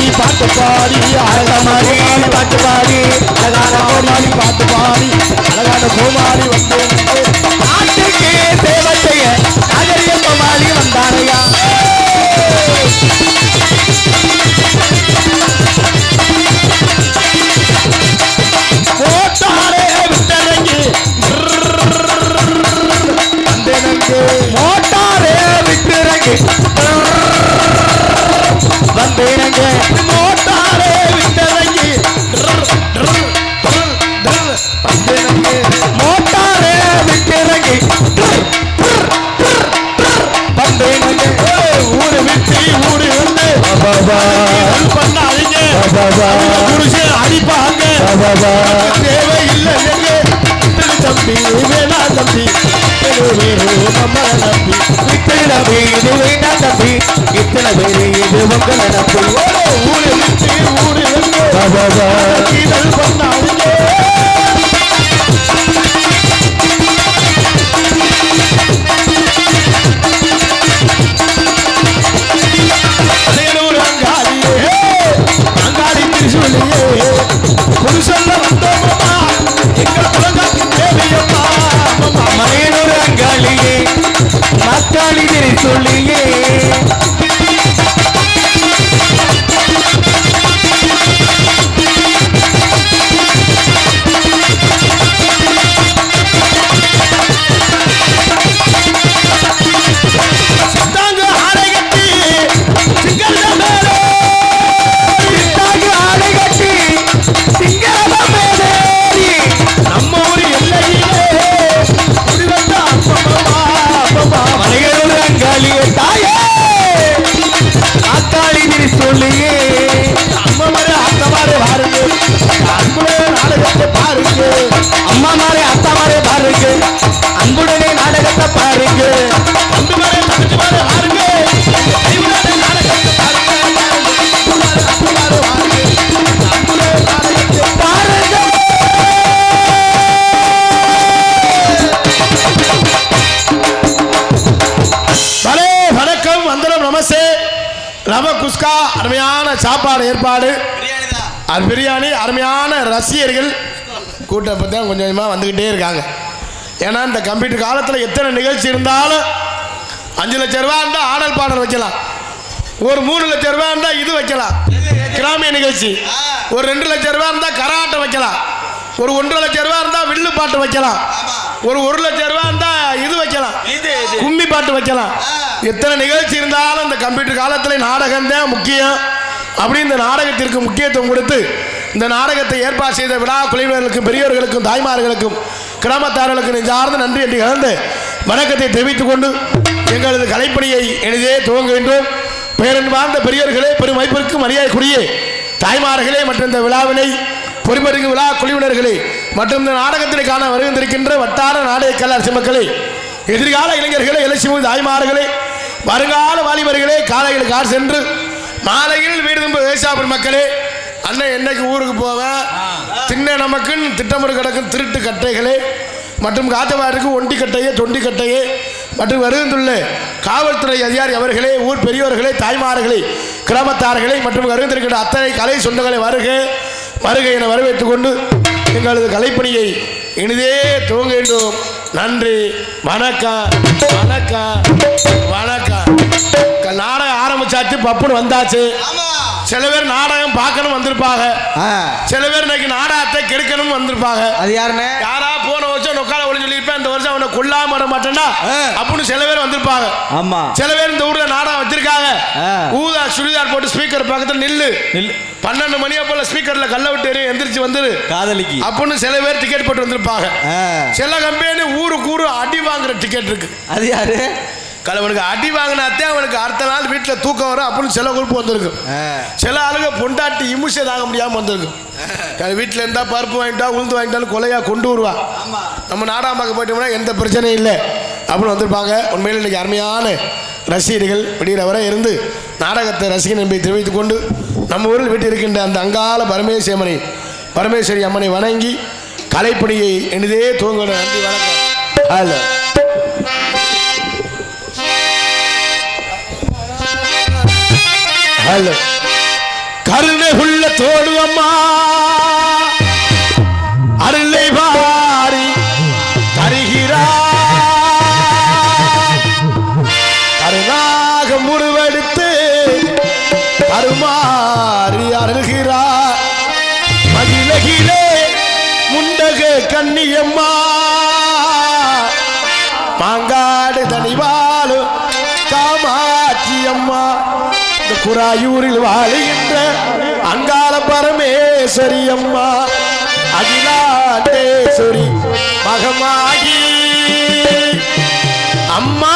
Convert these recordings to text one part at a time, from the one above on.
கோமாளி பாட்டு பாடி அழகமாரி பாட்டு பாடி அழகான கோமாளி பாட்டு பாடி அழகான கோமாளி வந்து நாட்டுக்கு சேவை செய்ய நகரிய கோமாளி வந்தாரையா மோட்டாரே விட்டனங்கி வந்தேனங்கே மோட்டாரே விட்டுறங்கி வந்தேனங்கே மோட்டாரே விட்டனங்கி வந்தேனங்கே மோட்டாரே விட்டுறங்கி வந்தேனங்கே ஊரு விட்டு ஊரு வந்து பண்ணாதீங்க புருஷன் அடிப்பாங்க தேவை இல்லை தம்பி வேணா தம்பி நம்ம நம்பி இத்தனை நம்பி இது வேணா தம்பி இத்தனை பேரு இது உங்களை நம்பி ஊரு விட்டு ஊரு வந்து பண்ணாதீங்க புருஷன் வந்தோமா எங்க உலகத்துக்கு தேவையம்மா மலையனூர் அங்காளியே மக்காளி சொல்லியே அம்மா மாறே அத்தா மாறே பாருங்க அன்புடனே நாடகத்தை பாருங்க அன்பு மாறே தங்கச்சி மாறே பாருங்க வணக்கம் வந்தனம் நமஸ்தே ரவ குஸ்கா அருமையான சாப்பாடு ஏற்பாடு பிரியாணி அருமையான ரசிகர்கள் கூட்டம் பற்றி கொஞ்சம் கொஞ்சமாக வந்துக்கிட்டே இருக்காங்க. ஏன்னா இந்த கம்ப்யூட்டர் காலத்தில் எத்தனை நிகழ்ச்சி இருந்தாலும் 5 லட்சம் ரூபா இருந்தால் ஆடல் பாடல் வைக்கலாம், ஒரு 3 லட்சம் ரூபா இருந்தால் இது வைக்கலாம் கிராமிய நிகழ்ச்சி, ஒரு 2 லட்சம் ரூபா இருந்தால் கராட்டம் வைக்கலாம், ஒரு 1.5 லட்சம் ரூபா இருந்தால் வில்லு பாட்டு வைக்கலாம், ஒரு 1 லட்சம் ரூபா இருந்தால் இது வைக்கலாம் கும்மி பாட்டு வைக்கலாம். எத்தனை நிகழ்ச்சி இருந்தாலும் இந்த கம்ப்யூட்டர் காலத்தில் நாடகம் தான் முக்கியம். அப்படி இந்த நாடகத்திற்கு முக்கியத்துவம் கொடுத்து இந்த நாடகத்தை ஏற்பாடு செய்த விழா குழுவினர்களுக்கும் பெரியோர்களுக்கும் தாய்மார்களுக்கும் கிராமத்தார்களுக்கும் நெஞ்சார்ந்த நன்றி என்று கலந்து வணக்கத்தை தெரிவித்துக் கொண்டு எங்களது கலைப்பணியை எளிதே துவங்குகின்றோம். பேரன்பார்ந்த பெரியோர்களே, பெரும் வைப்பிற்கு மரியாதைக்குரிய தாய்மார்களே மற்றும் இந்த விழாவினை பொறுப்பெடுக்கும் விழா குழுவினர்களே மற்றும் இந்த நாடகத்தினை காண வருகின்றிருக்கின்ற வட்டார நாடக கலை மக்களே, எதிர்கால இளைஞர்களே, இலட்சிய தாய்மார்களே, வருங்கால வாலிபர்களே, காலையில் கார் சென்று மாலையில் வீடு திரும்ப விவசாய மக்களே, அண்ணன் என்னைக்கு ஊருக்கு போவேன் தின்ன நமக்குன்னு திட்டமிட்டு கிடக்கும் திருட்டு கட்டைகளே மற்றும் காத்தவாருக்கு ஒண்டி கட்டையே தொண்டி கட்டையே மற்றும் வருகின்றுள்ள காவல்துறை அதிகாரி அவர்களே, ஊர் பெரியோர்களே, தாய்மார்களே, கிராமத்தார்களே மற்றும் வருகின்றிருக்கின்ற அத்தனை கலை சொந்தங்களை வருக வருக என வரவேற்றுக் கொண்டு எங்களது கலைப்பணியை இனிதே துவங்குகின்றோம். நன்றி, வணக்கம் வணக்கம் வணக்கம். நாடகம் ஆரம்பிச்சாச்சு, பப்புன்னு வந்தாச்சு. சில பேர் நாடகம் பார்க்கணும் வந்திருப்பாங்க, சில பேர் இன்னைக்கு நாடகத்தை கெடுக்கணும் வந்திருப்பாங்க. அது யாருன்னு யாரா போன வருஷம் நொக்கால ஒளி சொல்லியிருப்பேன், இந்த வருஷம் அவனை கொல்லாம வர மாட்டேன்னா அப்படின்னு சில பேர் வந்திருப்பாங்க. ஆமா, சில பேர் இந்த ஊர்ல நாடகம் வச்சிருக்காங்க. ஊதா சுடிதார் போட்டு ஸ்பீக்கர் பக்கத்துல நில்லு 12 மணியா போல ஸ்பீக்கர்ல கல்ல விட்டு எந்திரிச்சு வந்துரு காதலிக்கு அப்படின்னு சில பேர் டிக்கெட் போட்டு வந்திருப்பாங்க. சில கம்பெனி ஊருக்கு அடி வாங்குற டிக்கெட் இருக்கு. அது யாரு? கலவனுக்கு அடி வாங்கினாத்தே அவனுக்கு அடுத்த நாள் வீட்டில் தூக்கம் வரும் அப்படின்னு சில குரூப் வந்திருக்கு. சில ஆளுங்க பொண்டாட்டி இமுசை தாங்க முடியாமல் வந்திருக்கு. வீட்டில் இருந்தால் பருப்பு வாங்கிட்டா உளுந்து வாங்கிட்டாலும் கொலையாக கொண்டு வருவா. நம்ம நாடகம் பார்க்க போயிட்டோம்னா எந்த பிரச்சனையும் இல்லை அப்படின்னு வந்திருப்பாங்க. உண்மையில் இன்றைக்கி அருமையான ரசிகர்கள் விடுகிற வரை இருந்து நாடகத்தை ரசிகன் என்பதை தெரிவித்துக் கொண்டு நம்ம ஊரில் வீட்டில் இருக்கின்ற அந்த அங்கால பரமேஸ்வரி அம்மனை வணங்கி கலைப்பணியை எனதே துவங்கணும். நன்றி, வணக்கம். ஹலோ ஹலோ கருணை உள்ள தோடு அம்மா அருளை வாரி தருகிறார் கருணாக முருவெடுத்து அருமாறி அருள்கிறார் மகிழகிலே முண்டக கன்னியம்மா மாங்காடு தனிவாழு காமாட்சி அம்மா இந்த குராயூரில் வாழுகின்ற அங்காள பரமேஸ்வரி அம்மா அகிலாண்டேஸ்வரி மகமாகி அம்மா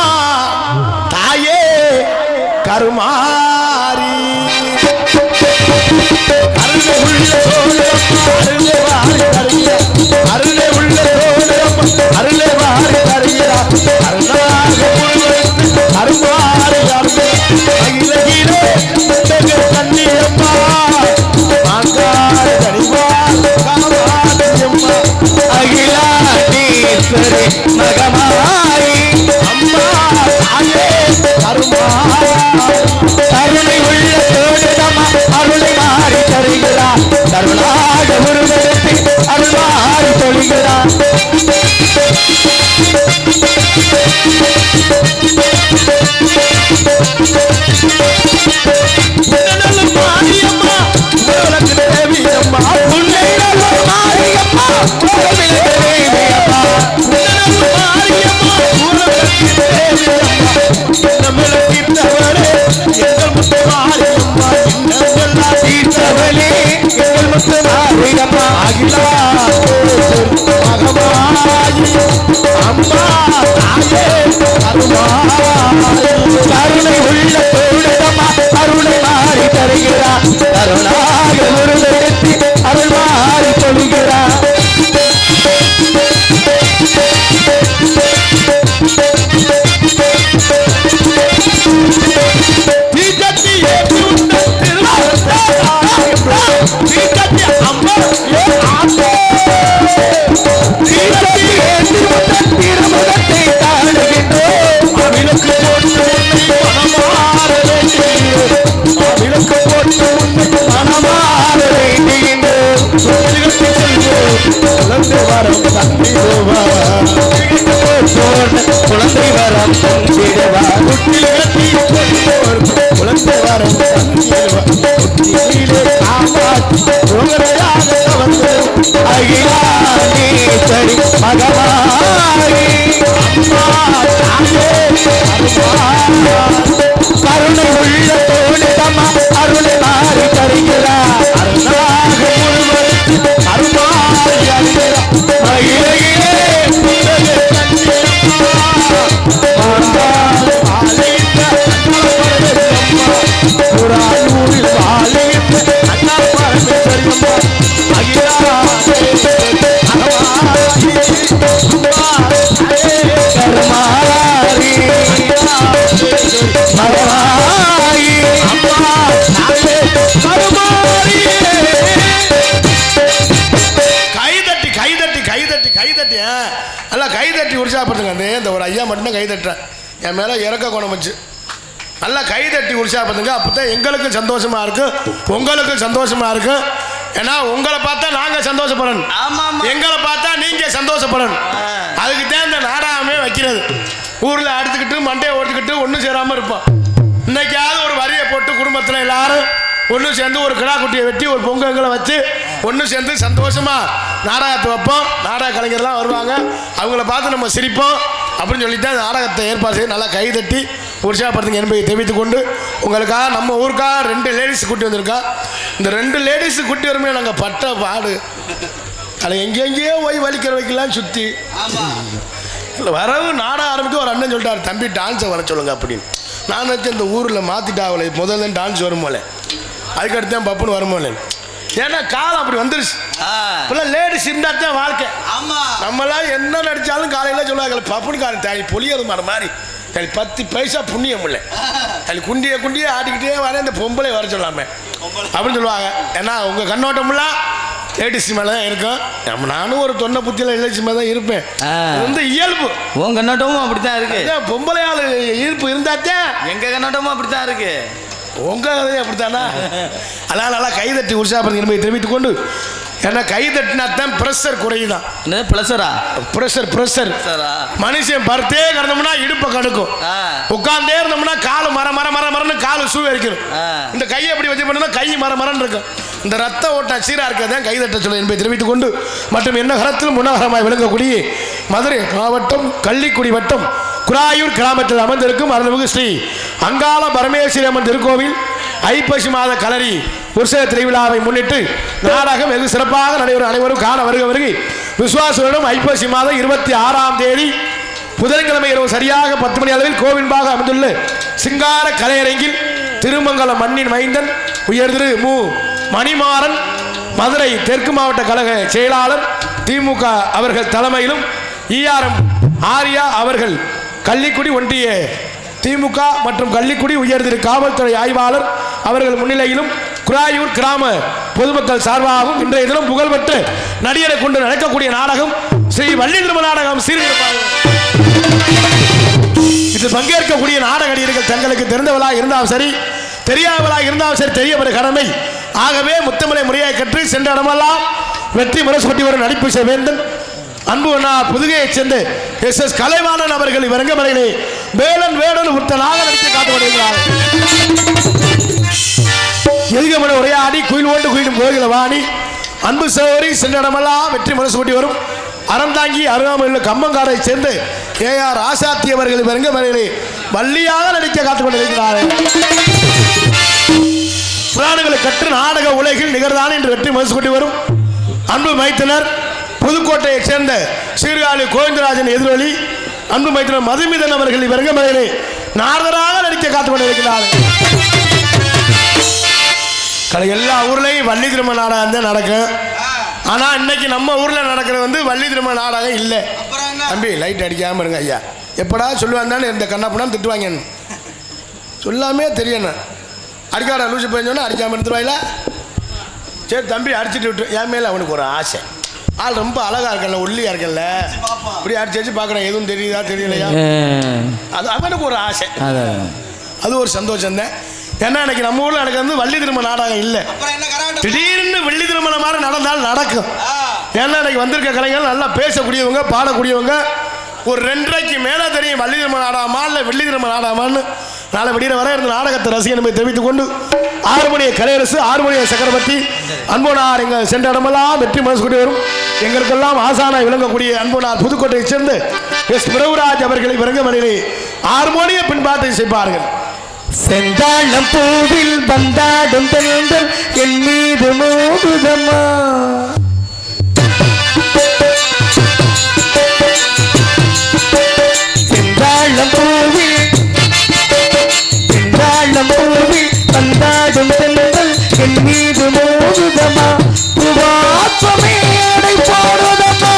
தாயே கருமாரி அருளை உள்ள அருளை வாரி தருகிறார் அருளாக அருமாறு அகிலகிலே கண்ணியம்மா மாங்காடு தனிவார் காமாட்சியம்மா அகிலாண்டேஸ்வரி மகமாயி அம்மா தாயே கருமாரி கருணை உள்ள தோடுதம்மா அருளை மாறி தருகிறார் கருணாக முருகனுக்கு அருள்மாறி தொழுகிறார் மாரியம்மா தேவியம்மா உன்னை மாரியம்மா தேவியம்மா கருணை உள்ள தோழமா அருளை மாறி தருகிறார் கருணாக முருகனுக்கு அருள் மாறி தொழுகிறார் குழந்தை வரம் தந்திடுவா குழந்தை வரம் அகிலாண்டேஸ்வரி மகமாரி கருணை உள்ள தோழிதம்மா அருளை மாறி தருகிறார் அருளாக முழுவதும் அருமாறி அருகிறார் மகிழையிலே புறாயூரில் வாழுகின்ற அண்ணா பரமேஸ்வரி கைதட்டி நல்லா கைதட்டி உற்சாகப்படுத்துங்க. இந்த ஒரு ஐயா மட்டும்தான் கைதட்டுறேன், என் மேலே இறக்க குணம் வச்சு நல்லா கைதட்டி உற்சாகப்படுத்துங்க. அப்போ தான் எங்களுக்கும் சந்தோஷமாக இருக்கும், உங்களுக்கும் சந்தோஷமாக இருக்கும். ஏன்னா உங்களை பார்த்தா நாங்கள் சந்தோஷப்படணும், எங்களை பார்த்தா நீங்கள் சந்தோஷப்படணும். அதுக்கு தான் இந்த நாடகமே வைக்கிறது. ஊரில் அடுத்துக்கிட்டு மண்டையை ஓட்டுக்கிட்டு ஒன்றும் சேராமல் இருப்போம். இன்னைக்காவது ஒரு வரியை போட்டு குடும்பத்தில் எல்லாரும் ஒன்று சேர்ந்து ஒரு கிடா குட்டியை வெட்டி ஒரு பொங்கல்களை வச்சு ஒன்று சேர்ந்து சந்தோஷமாக நாடகத்தை வைப்போம். நாடக கலைஞர்லாம் வருவாங்க, அவங்கள பார்த்து நம்ம சிரிப்போம் அப்படின்னு சொல்லிட்டு அந்த நாடகத்தை ஏற்பாடு செய்து நல்லா கைதட்டி உற்சாகப்படுத்துங்க என்பதை தெரிவித்துக் கொண்டு, உங்களுக்காக நம்ம ஊருக்காக 2 லேடிஸ் கூட்டி வந்திருக்கா. இந்த 2 லேடிஸ் கூட்டி வருமே நாங்கள் பட்ட பாடு, அதில் எங்கெங்கேயோ போய் வலிக்கிற வைக்கலான்னு சுற்றி இல்லை வரவு நாடகம் ஆரம்பிக்க ஒரு அண்ணன் சொல்லிட்டார், தம்பி டான்ஸை வர சொல்லுங்க அப்படின்னு. நான் நினச்சேன் இந்த ஊரில் மாற்றிட்டாவலை முதல்ல டான்ஸ் வரும்போல, அதுக்கடுத்து தான் பப்புன்னு வரும்போல. ஏன்னா காலம் அப்படி வந்துருச்சு. இப்பெல்லாம் லேடிஸ் இருந்தால் தான் வாழ்க்கை. நம்மளாம் என்ன நடித்தாலும் காலையில் சொல்லுவாங்க பப்புன்னு காலம் தாய் பொலியது மாதிரி தனி 10 பைசா புண்ணியம் இல்லை, தனி குண்டியை ஆட்டிக்கிட்டே வரேன் இந்த பொம்பளை வர சொல்லாமே அப்படின்னு சொல்லுவாங்க. ஏன்னா உங்கள் கண்ணோட்டம்லாம் லேடிஸ் மேலே தான் இருக்கும். நானும் ஒரு தொன்னை புத்தியில் லேடிஸ் மேலே தான் இருப்பேன். வந்து இயல்பு உன் கண்ணோட்டமும் அப்படி தான் இருக்கு. பொம்பளையால் ஈர்ப்பு இருந்தாச்சே எங்கள் கண்ணோட்டமும் அப்படி தான் இருக்கு. உங்க கதையை அப்படித்தானா? அதனால நல்லா கைதட்டி உற்சாகப்படுத்தி என்பதை தெரிவித்துக் கொண்டு, ஏன்னா கைதட்டினாத்தான் ப்ரெஷர் குறையுதான். என்ன ப்ரெஷரா? ப்ரெஷர் மனுஷன் பருத்தே கிடந்தோம்னா இடுப்பை கடுக்கும், உட்கார்ந்தே இருந்தோம்னா காலு மரன்னு காலு சூ வைக்கணும். இந்த கையை எப்படி வச்சு பண்ணா கை மரன்னு இருக்கும். இந்த ரத்த ஓட்டம் சீரா இருக்கிறதான் கைதட்ட சொல்ல என்பதை தெரிவித்துக் கொண்டு, மற்றும் என்ன கரத்திலும் முன்னகரமாய் விளங்கக்கூடிய மதுரை மாவட்டம் கள்ளிக்குடி வட்டம் குராயூர் கிராமத்தில் அமர்ந்திருக்கும் அருள்மிகு ஸ்ரீ அங்காள பரமேஸ்வரி அம்மன் திருக்கோவில் ஐப்பசி மாத கலரி உற்சவ திருவிழாவை முன்னிட்டு நாடகம் வெகு சிறப்பாக நடைபெறும். அனைவரும் காண வருகை. விசுவாசம் ஐப்பசி மாதம் 26ஆம் தேதி புதன்கிழமை இரவு சரியாக 10 மணி அளவில் கோவில்பாக அமைந்துள்ள சிங்கார கலையரங்கில் திருமங்கலம் மண்ணின் மைந்தன் உயர்திரு மு மணிமாறன் மதுரை தெற்கு மாவட்ட கழக செயலாளர் திமுக அவர்கள் தலைமையிலும் ERM ஆரியா அவர்கள் கள்ளிக்குடி ஒன்றிய திமுக மற்றும் கள்ளிக்குடி உயர்திரு காவல்துறை ஆய்வாளர் அவர்கள் முன்னிலையிலும் குராயூர் கிராம பொதுமக்கள் சார்பாகவும் இன்றைய தினம் புகழ்பெற்ற நடிகரை கொண்டு நடக்கக்கூடிய நாடகம் ஸ்ரீ வள்ளி திருமண நாடகம் சீர்திருத்தம். இது பங்கேற்கக்கூடிய நாடக நடிகர்கள் தங்களுக்கு தெரிந்தவளா இருந்தாலும் சரி, தெரியாதவளா இருந்தாலும் சரி, தெரியப்பட கடமை. ஆகவே முத்தமிழை முறையை கற்று சென்ற இடமெல்லாம் வெற்றி முரசு கொட்டி வரும் நடிப்பு செய்ய வேண்டும். அன்பு புதுகையைச் சேர்ந்த SS கலைவாணன் அவர்கள் இவரங்கமலையிலே வேடன் உத்தனாக நடித்து காத்து வருகிறார். எதிர்கமன உரையாடி குயில் ஓண்டு குயிலும் கோயில வாணி அன்பு சகோதரி சென்ற இடமெல்லாம் வெற்றி முரசு கொட்டி வரும் அறந்தாங்கி அருகாமையில் கம்மங்காரை சேர்ந்து AR ராசாத்தி அவர்கள் இவரங்கமலையிலே வள்ளியாக நடிக்க காத்து கொண்டிருக்கிறார்கள். புராணங்களை கற்று நாடக உலகில் நிகழ்தான் என்று வெற்றி முரசு கொட்டி வரும் அன்பு மைத்தனர் புதுக்கோட்டையை சேர்ந்த சீர்காழி கோவிந்தராஜன் எதிரொலி அன்பு மைத்திரன் மதுமிதன் அவர்கள் இவரங்கமலையிலே நாரதராக நடிக்க காத்துக் கொண்டிருக்கிறார்கள். எல்லா ஊர்லையும் வள்ளி திருமண நாடகம் தான் நடக்கும். ஆனா இன்னைக்கு நம்ம ஊர்ல நடக்கிறது வள்ளி திருமண நாடகம் இல்லை. தம்பி லைட் அடிக்காம இருங்க ஐயா. எப்படா சொல்லுவாங்க இந்த கண்ணாப்புனா திட்டுவாங்க சொல்லாமே தெரியணும். அடிக்காடா லூசி போயிருந்தோன்னா அடிக்காம இருந்துருவாயில. சரி தம்பி அடிச்சுட்டு விட்டு என் மேல அவனுக்கு ஒரு ஆசை. ஆள் ரொம்ப அழகா இருக்கல, ஒல்லியா இருக்கல, இப்படி அடிச்சு பார்க்குறேன் எதுவும் தெரியுதா தெரியலையா, அது அவனுக்கு ஒரு ஆசை. அது ஒரு சந்தோஷம் தான். ஏன்னா இன்னைக்கு நம்ம ஊரில் நடக்கிறது வள்ளி திருமண நாடகம் இல்லை. திடீர்னு வெள்ளி திருமணம் மாதிரி நடந்தாலும் நடக்கும். ஏன்னா இன்னைக்கு வந்திருக்க கலைஞர்கள் நல்லா பேசக்கூடியவங்க, பாடக்கூடியவங்க. ஒரு 2:30க்கு மேலே தெரியும் வள்ளி திருமண நாடகமா இல்லை வெள்ளி திருமண நாடகமான்னு. நாளை விடிய வர இருந்த நாடகத்தை ரசிகன் என்பதை தெரிவித்துக் கொண்டு 6 மணியை கலையரசு 6 மணியை சக்கரவர்த்தி அன்போனார் எங்கள் சென்ற இடமெல்லாம் வெற்றி மனசு கொண்டு வரும். எங்களுக்கெல்லாம் ஆசானாய் விளங்கக்கூடிய அன்போனார் புதுக்கோட்டையை சேர்ந்து எஸ் பிரபுராஜ் அவர்களை விரங்கமணியிலே ஹார்மோனிய பின்பாட்டை செய்வார்கள். செந்தாளம் பூவில் வந்தாடும் தென்றல் என் மீது மோதுதம்மா, செந்தாளம் பூவில் வந்தாடும் தென்றல் என் மீது மோதுதம்மா, புவாத்வமேடை போடுதம்மா,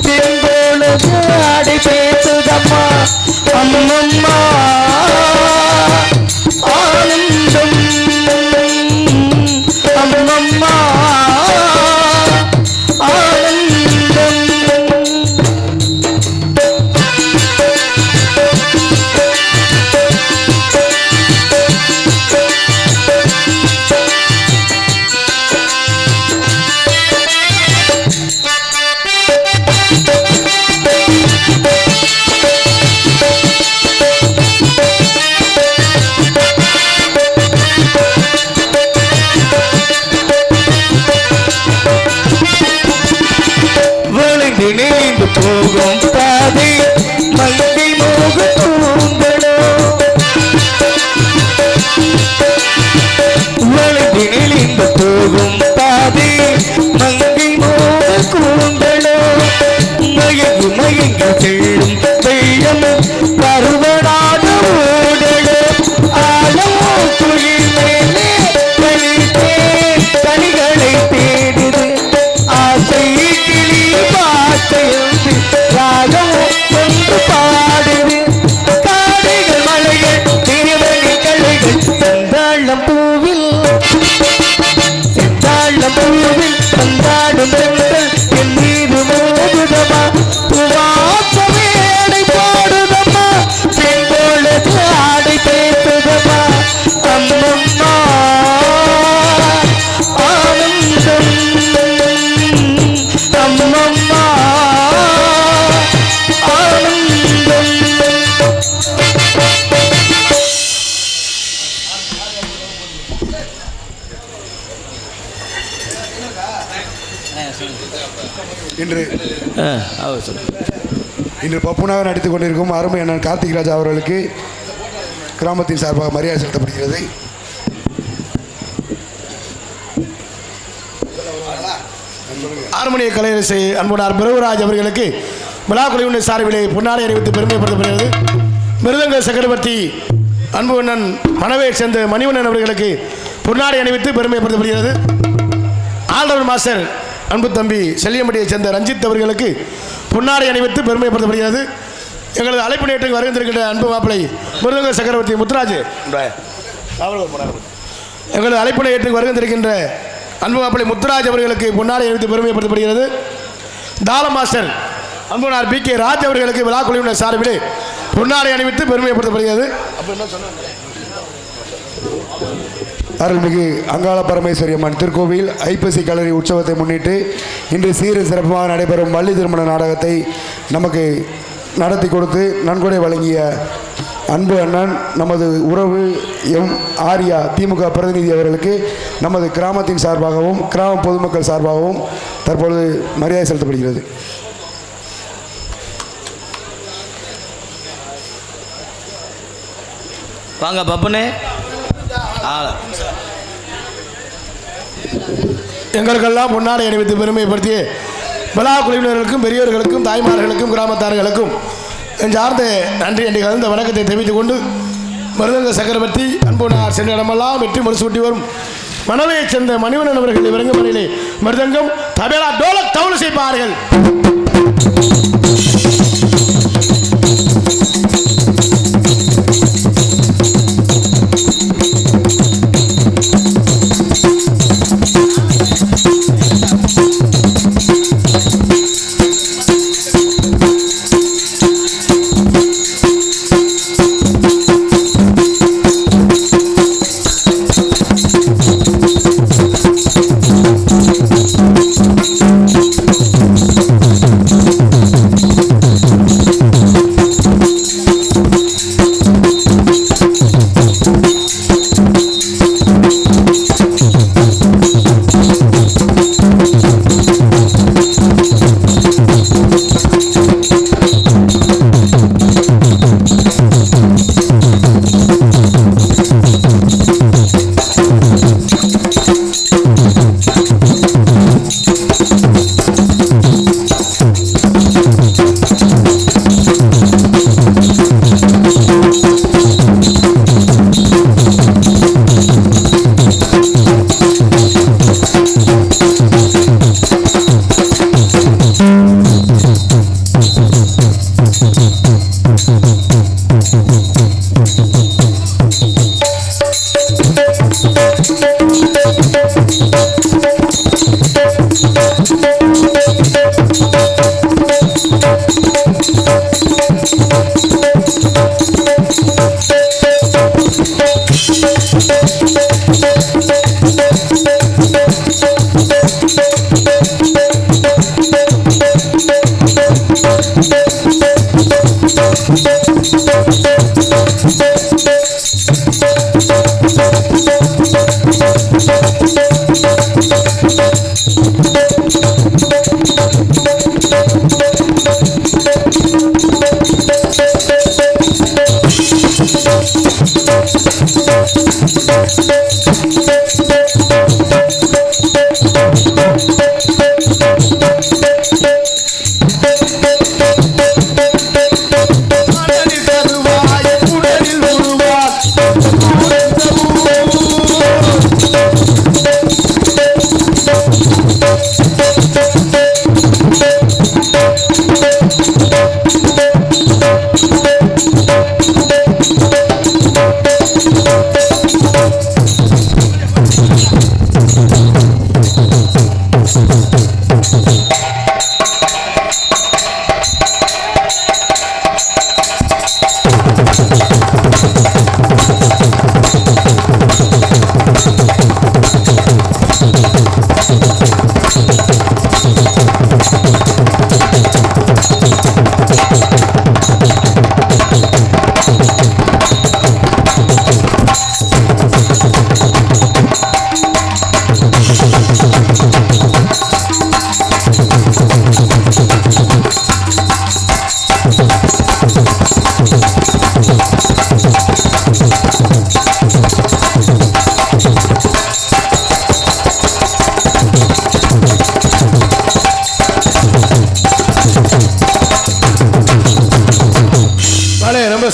தென்போலது ஆடை பேசுதம்மா, அம்மம்மா ஆனந்தம் அம்மம்மா ஆனந்தம். நினைந்து போகும் பாதை மங்கை மோக தூங்கலோ, வளைந்து நெளிந்து போகும் பாதை மங்கை மோக கூந்தலோ, மயங்கி மயங்கி செல்லும் வெள்ளம் பருவனாக ஓடலோ, ஆழமோ குயில் மேலே கனிகளை தேடுது ஆசை ராஜ இன்று பப்புனாக நடித்துக் கொண்டிருக்கும் அருமை அண்ணன் கார்த்திக் ராஜா அவர்களுக்கு கிராமத்தின் சார்பாக மரியாதை செலுத்தப்படுகிறது. ஹார்மோனிய கலையரசு அன்புடார் பிரபுராஜ் அவர்களுக்கு விழா குழுவினர் சார்பிலே பொன்னாடை அணிவித்து பெருமைப்படுத்தப்படுகிறது. மிருதங்க சக்கரவர்த்தி அன்பு அண்ணன் மணவை சேர்ந்த மணிவண்ணன் அவர்களுக்கு பொன்னாடை அணிவித்து பெருமைப்படுத்தப்படுகிறது. ஆல்ரவுண்ட் மாஸ்டர் அன்பு தம்பி செல்லியம்பட்டியை சேர்ந்த ரஞ்சித் அவர்களுக்கு பொன்னாடை அணிவித்து பெருமைப்படுத்தப்படுகிறது. எங்களது அழைப்பு நேற்றுக்கு வருகின்றிருக்கின்ற அன்பு மாப்பிள்ளை மிருதங்க சக்கரவர்த்தி முத்துராஜ் எங்களது அழைப்பு நேற்றுக்கு வருகின்றிருக்கின்ற அன்பு மாப்பிள்ளை முத்துராஜ் அவர்களுக்கு பொன்னாடை அணிவித்து பெருமைப்படுத்தப்படுகிறது. தாள மாஸ்டர் அன்புனார் பி கே ராஜ் அவர்களுக்கு விழா குழுவினர் சார்பிலே பொன்னாடை அணிவித்து பெருமைப்படுத்தப்படுகிறது. அருள்மிகு அங்காள பரமேஸ்வரி அம்மன் திருக்கோவில் ஐப்பசி கலரி உற்சவத்தை முன்னிட்டு இன்று சீர சிறப்பாக நடைபெறும் வள்ளி திருமண நாடகத்தை நமக்கு நடத்தி கொடுத்து நன்கொடை வழங்கிய அன்பு அண்ணன் நமது உறவு எம் ஆர்யா திமுக பிரதிநிதி அவர்களுக்கு நமது கிராமத்தின் சார்பாகவும் கிராம பொதுமக்கள் சார்பாகவும் தற்பொழுது மரியாதை செலுத்தப்படுகிறது. வாங்க பப்புனே. எங்களுக்கெல்லாம் பொன்னாடை அணிவித்து பெருமைப்படுத்திய விழா குழுவினர்களுக்கும் பெரியவர்களுக்கும் தாய்மார்களுக்கும் கிராமத்தார்களுக்கும் என் சார்ந்த நன்றி என்று கலந்த வணக்கத்தை தெரிவித்துக் கொண்டு மிருதங்க சக்கரவர்த்தி அன்புனார் சென்ற இடமெல்லாம் வெற்றி முடிசூட்டி வரும் மணவையைச் சேர்ந்த மணிவண்ணன் அவர்கள் இறங்கும் வரையிலே மிருதங்கம் தபேலா டோலக் தவுள் செய்வார்கள்.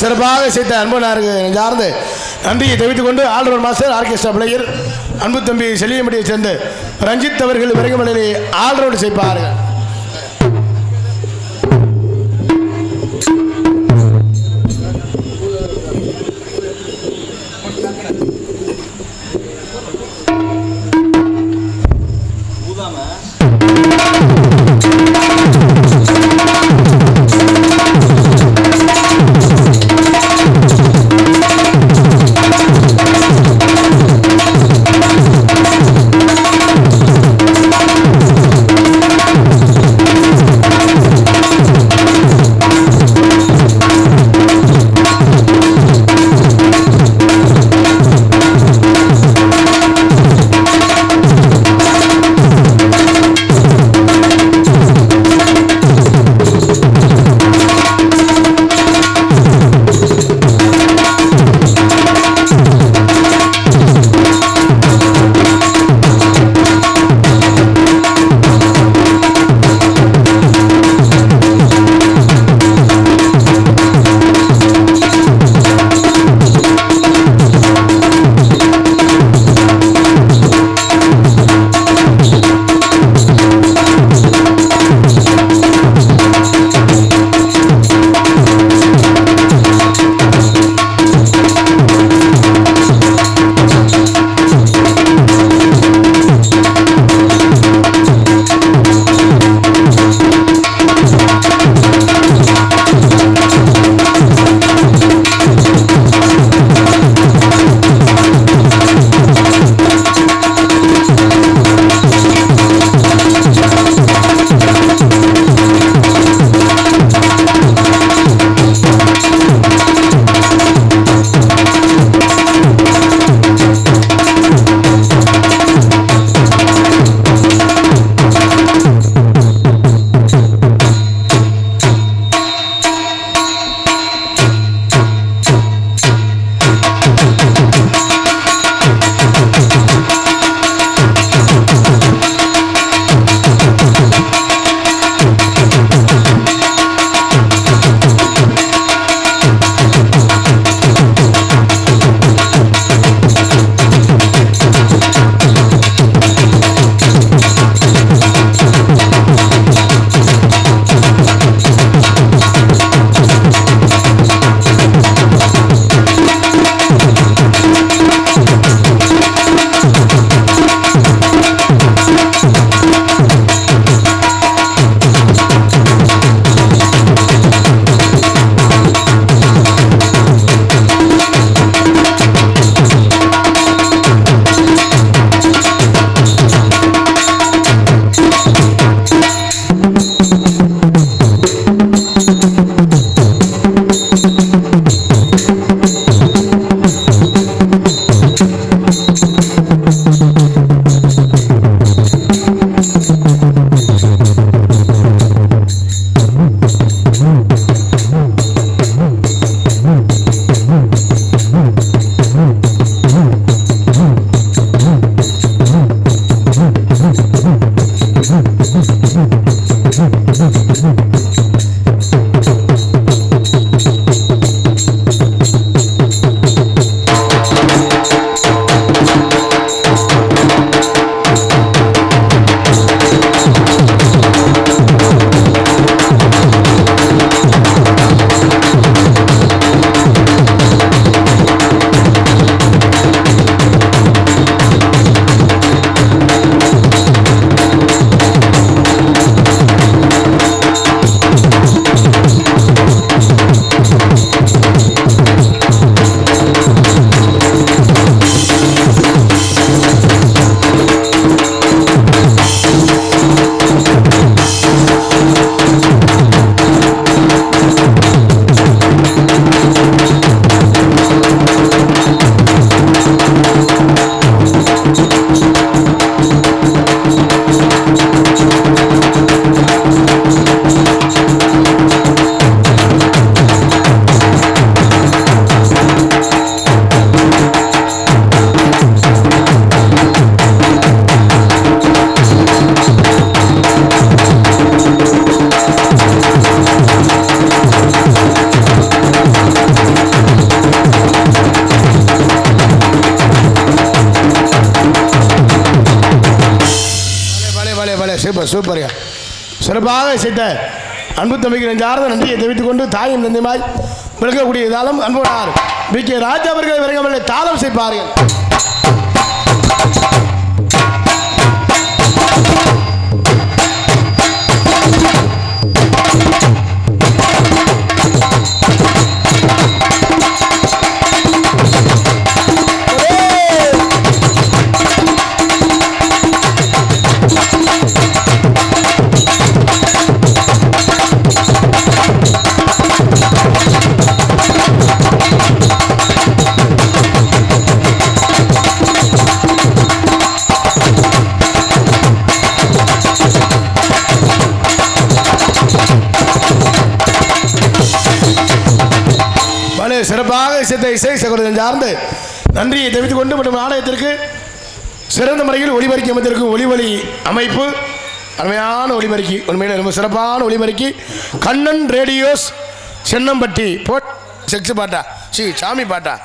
சிறப்பாக செய்த அன்பனாருக்கு சார்ந்து நன்றியை தெரிவித்துக் கொண்டு ஆல்ரவுண்ட் மாஸ்டர் ஆர்கெஸ்ட்ரா பிளேயர் அன்பு தம்பி செல்லியம்பட்டியை சேர்ந்து ரஞ்சித் அவர்கள் விரைகுமலையிலே ஆல்ரவுண்ட் செய்ப்பார்கள். பலே சூப்பர் சூப்பர்யா. சிறப்பாக இசைத்த அன்பு தம்பிக்கு நெஞ்சார்ந்த நன்றியை தெரிவித்துக் கொண்டு தாயும் தந்தையுமாய் விளக்கக்கூடிய தாளம் அன்புனார் பி கே ராஜா அவர்கள் விரைவில் தாளம் செய்ப்பார்கள். சிறப்பாக இசைத்த இசை சகோதரன் சார்ந்து நன்றியை தெரிவித்துக் கொண்டு மற்றும் நாடகத்திற்கு சிறந்த முறையில் ஒளிபரிக்க அமைத்திருக்கும் ஒளிவொலி அமைப்பு அருமையான ஒளிபரிக்கை, உண்மையில் ரொம்ப சிறப்பான ஒளிபரிக்கை. கண்ணன் ரேடியோஸ் சென்னம்பட்டி போட் செக்ஸ் பாட்டா சாமி பாட்டா